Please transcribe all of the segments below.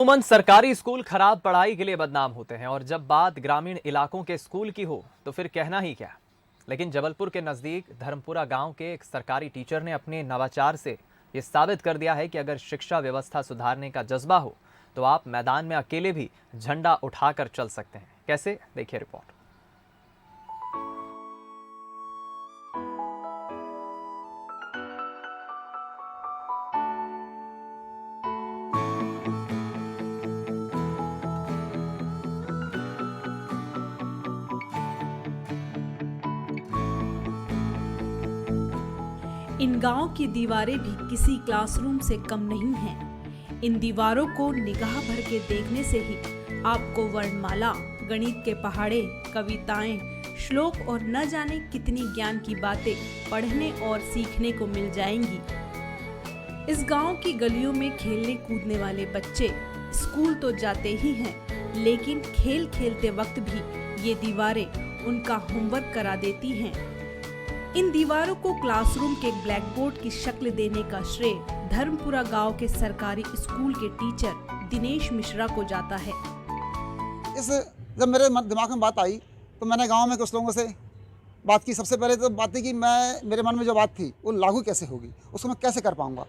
अमूमन सरकारी स्कूल खराब पढ़ाई के लिए बदनाम होते हैं और जब बात ग्रामीण इलाकों के स्कूल की हो तो फिर कहना ही क्या। लेकिन जबलपुर के नज़दीक धर्मपुरा गांव के एक सरकारी टीचर ने अपने नवाचार से ये साबित कर दिया है कि अगर शिक्षा व्यवस्था सुधारने का जज्बा हो तो आप मैदान में अकेले भी झंडा उठाकर चल सकते हैं। कैसे, देखिए रिपोर्ट। इन गांव की दीवारें भी किसी क्लासरूम से कम नहीं हैं। इन दीवारों को निगाह भर के देखने से ही आपको वर्णमाला, गणित के पहाड़े, कविताएं, श्लोक और न जाने कितनी ज्ञान की बातें पढ़ने और सीखने को मिल जाएंगी। इस गांव की गलियों में खेलने कूदने वाले बच्चे स्कूल तो जाते ही हैं, लेकिन खेल खेलते वक्त भी ये दीवारें उनका होमवर्क करा देती हैं। इन दीवारों को क्लासरूम के ब्लैक बोर्ड की शक्ल देने का श्रेय धर्मपुरा गांव के सरकारी स्कूल के टीचर दिनेश मिश्रा को जाता है। जब मेरे दिमाग में बात आई तो मैंने गांव में कुछ लोगों से बात की। सबसे पहले तो बात थी कि मेरे मन में जो बात थी वो लागू कैसे होगी, उसको मैं कैसे कर पाऊंगा।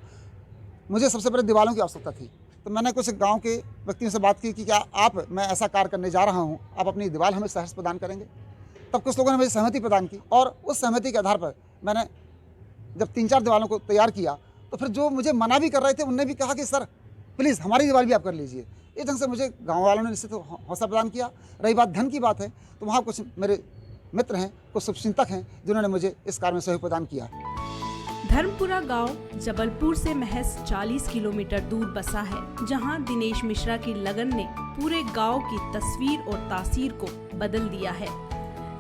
मुझे सबसे पहले दीवारों की आवश्यकता थी, तो मैंने कुछ गाँव के व्यक्तियों से बात की कि क्या मैं ऐसा कार्य करने जा रहा हूँ, आप अपनी दीवार हमें सहर्ष प्रदान करेंगे। तब कुछ लोगों ने मुझे सहमति प्रदान की और उस सहमति के आधार पर मैंने जब 3-4 दीवारों को तैयार किया तो फिर जो मुझे मना भी कर रहे थे उनने भी कहा कि सर प्लीज़ हमारी दीवार भी आप कर लीजिए। इस ढंग से मुझे गांव वालों ने निश्चित हौसला प्रदान किया। रही बात धन की बात है तो वहाँ कुछ मेरे मित्र हैं, कुछ शुभचिंतक हैं जिन्होंने मुझे इस कार्य में सहयोग प्रदान किया। धर्मपुरा गांव जबलपुर से महज 40 किलोमीटर दूर बसा है, जहां दिनेश मिश्रा की लगन ने पूरे गांव की तस्वीर और तासीर को बदल दिया है।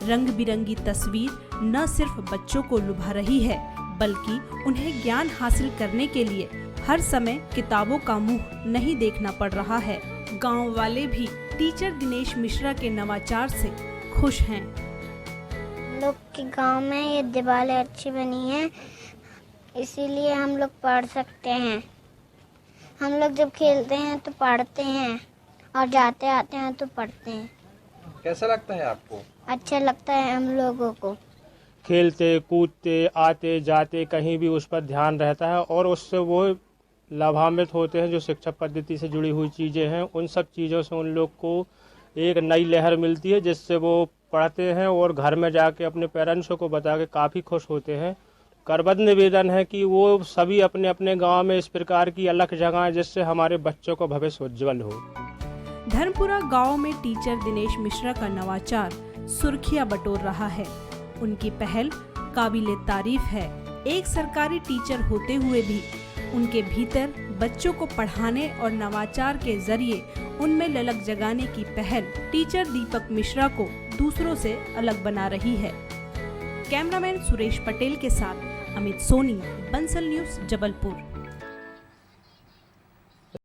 रंग बिरंगी तस्वीर न सिर्फ बच्चों को लुभा रही है, बल्कि उन्हें ज्ञान हासिल करने के लिए हर समय किताबों का मुंह नहीं देखना पड़ रहा है। गांव वाले भी टीचर दिनेश मिश्रा के नवाचार से खुश हैं। लोग के गांव में ये दीवारें अच्छी बनी हैं, इसीलिए हम लोग पढ़ सकते हैं। हम लोग जब खेलते हैं तो पढ़ते हैं और जाते आते हैं तो पढ़ते हैं। कैसा लगता है आपको? अच्छा लगता है हम लोगों को। खेलते कूदते आते जाते कहीं भी उस पर ध्यान रहता है और उससे वो लाभान्वित होते हैं। जो शिक्षा पद्धति से जुड़ी हुई चीज़ें हैं, उन सब चीज़ों से उन लोग को एक नई लहर मिलती है, जिससे वो पढ़ते हैं और घर में जाके अपने पेरेंट्सों को बता के काफ़ी खुश होते हैं। करबद्ध निवेदन है कि वो सभी अपने अपने गाँव में इस प्रकार की अलग जगह है जिससे हमारे बच्चों का भविष्य उज्ज्वल हो। धर्मपुरा गांव में टीचर दिनेश मिश्रा का नवाचार सुर्खियां बटोर रहा है। उनकी पहल काबिले तारीफ है। एक सरकारी टीचर होते हुए भी उनके भीतर बच्चों को पढ़ाने और नवाचार के जरिए उनमें ललक जगाने की पहल टीचर दीपक मिश्रा को दूसरों से अलग बना रही है। कैमरामैन सुरेश पटेल के साथ अमित सोनी, बंसल न्यूज़, जबलपुर।